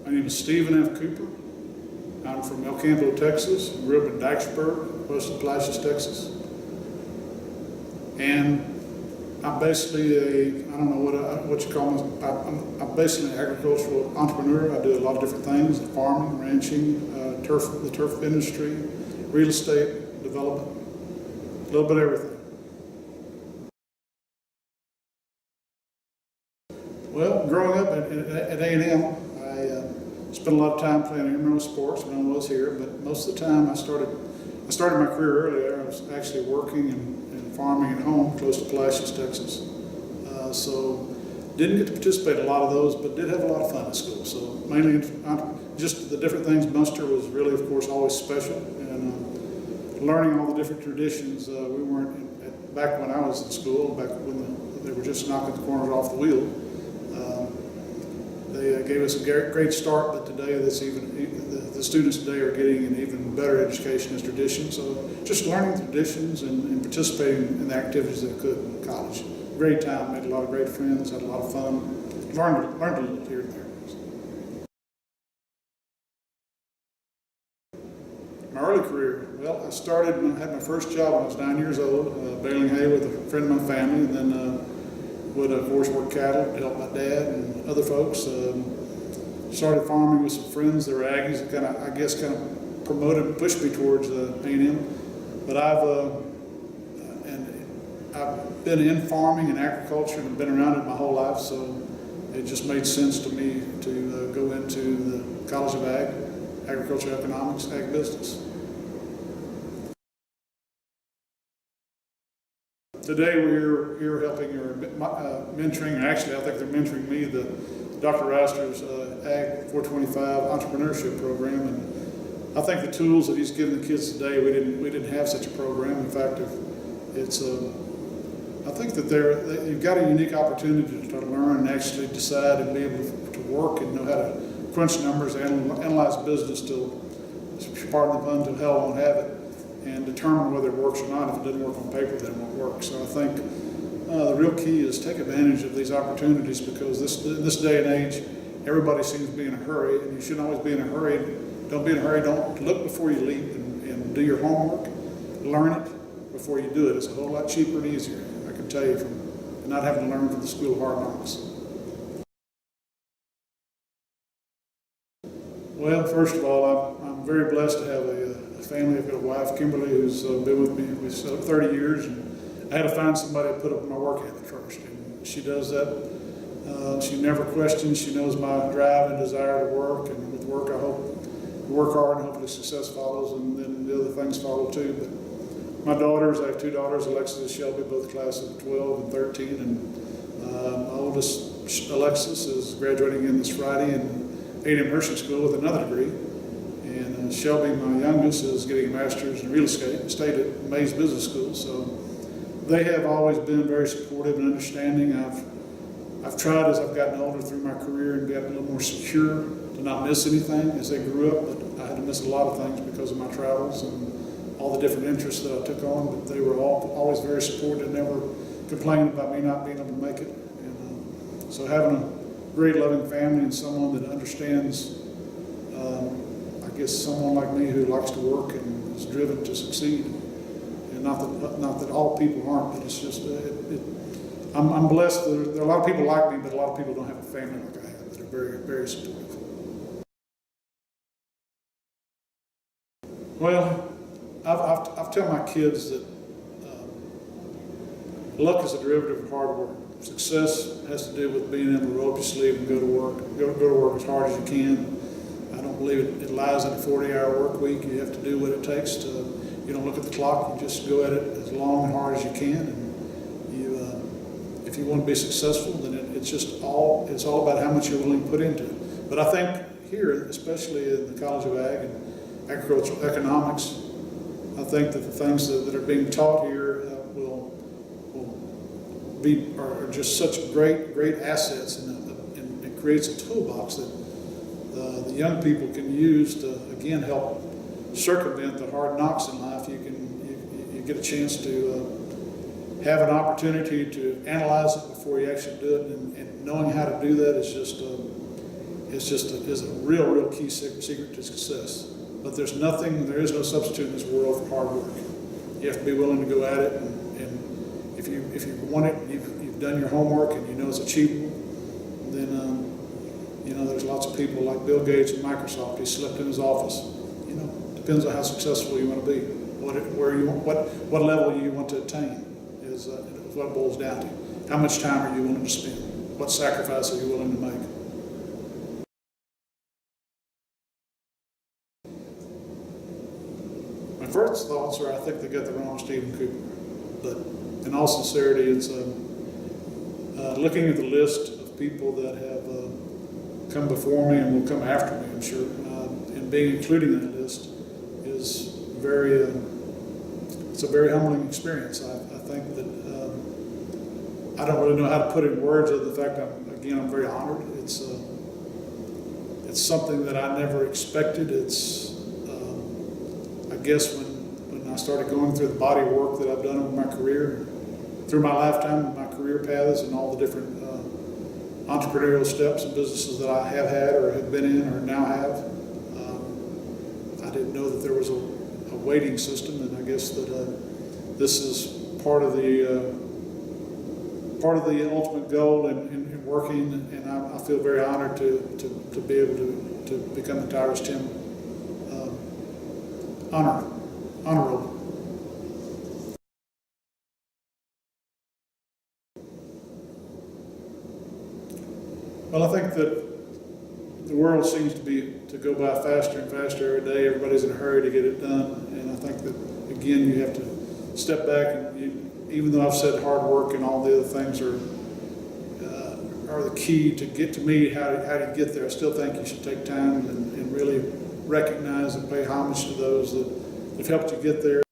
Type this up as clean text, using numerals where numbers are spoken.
My name is Stephen F. Cooper. I'm from El Campo, Texas. Grew up in Dyksburg, west of Palacios, Texas. And I'm basically I don't know what you call me. I'm basically an agricultural entrepreneur. I do a lot of different things: farming, ranching, the turf industry, real estate development, a little bit of everything. Well, growing up at A&M, I spent a lot of time playing intramural sports when I was here, but most of the time I started my career earlier. I was actually working and farming at home close to Palacios, Texas. So didn't get to participate in a lot of those, but did have a lot of fun at school. So mainly just the different things. Munster was really, of course, always special, and learning all the different traditions. We weren't, back when I was in school, back when they were just knocking the corners off the wheel. They gave us a great start, but today the students today are getting an even better education as tradition. So just learning traditions and participating in the activities they could in college. Great time, made a lot of great friends, had a lot of fun, learned a little here and there. My early career, well, I had my first job when I was 9 years old, baling hay with a friend of my family, and then would of course work cattle to help my dad and other folks. Started farming with some friends that were Aggies that kind of promoted and pushed me towards A&M. But I've been in farming and agriculture and been around it my whole life, so it just made sense to me to go into the College of Agricultural Economics, ag business. Today we're here helping or mentoring, actually I think they're mentoring me, Dr. Reister's Ag 425 entrepreneurship program, and I think the tools that he's giving the kids today, we didn't have such a program. In fact, I think that you've got a unique opportunity to learn and actually decide and be able to work and know how to crunch numbers, analyze business till, pardon the pun, till hell won't have it, and determine whether it works or not. If it doesn't work on paper, then it won't work. So I think the real key is take advantage of these opportunities, because this day and age, everybody seems to be in a hurry, and you shouldn't always be in a hurry. Don't be in a hurry. Don't look before you leap, and do your homework. Learn it before you do it. It's a whole lot cheaper and easier, I can tell you, from not having to learn from the School of Hard Knocks. Well, first of all, I'm very blessed to have a family. I've got a wife, Kimberly, who's been with me for 30 years, and I had to find somebody to put up my work ethic first, and she does that. She never questions. She knows my drive and desire to work, and with work I hope work hard and hopefully success follows, and then the other things follow too. But my daughters, I have two daughters, Alexis and Shelby, both class of 12 and 13, and my oldest, Alexis, is graduating in this Friday in A&M Nursing School with another degree, and Shelby, my youngest, is getting a master's in real estate at Mays Business School. So they have always been very supportive and understanding. I've tried, as I've gotten older through my career, and gotten a little more secure to not miss anything as they grew up, but I had to miss a lot of things because of my travels and all the different interests that I took on. But they were always very supportive, never complained about me not being able to make it. And so having a great loving family and someone that understands, I guess someone like me who likes to work and is driven to succeed. And not that all people aren't, but it's just, I'm blessed. There are a lot of people like me, but a lot of people don't have a family like I have that are very, very supportive. Well, I've told my kids that luck is a derivative of hard work. Success has to do with being able to roll up your sleeve and go to work. Go to work as hard as you can. I don't believe it lies in a 40-hour work week. You have to do what it takes to. You don't look at the clock. You just go at it as long and hard as you can. And if you want to be successful, then it's all about how much you're willing to put into it. But I think here, especially in the College of Ag and Agricultural Economics, I think that the things that are being taught here are just such great assets, and it creates a toolbox that the young people can use to again help circumvent the hard knocks in life. You get a chance to have an opportunity to analyze it before you actually do it, and knowing how to do that is just is a real key secret to success. But there is no substitute in this world for hard work. You have to be willing to go at it, and if you want it, you've done your homework and you know it's achievable, then there's lots of people like Bill Gates and Microsoft. He slept in his office. Depends on how successful you want to be, what level you want to attain is what it boils down to. How much time are you willing to spend? What sacrifice are you willing to make? My first thoughts are I think they got the wrong Stephen Cooper, but in all sincerity, it's looking at the list of people that have come before me and will come after me, I'm sure, and being included in that list is it's a very humbling experience. I think that I don't really know how to put it in words other than the fact I'm very honored. It's something that I never expected. I guess when I started going through the body of work that I've done over my career, through my lifetime, my career paths and all the different entrepreneurial steps and businesses that I have had or have been in or now have, I didn't know that there was a weighting system, and I guess that this is part of the ultimate goal in working, and I feel very honored to be able to become a Tyrus Timm Honor Roll. Well, I think that the world seems to go by faster and faster every day. Everybody's in a hurry to get it done, and I think that again you have to step back and even though I've said hard work and all the other things are the key to get to me how to get there, I still think you should take time and really recognize and pay homage to those that have helped you get there.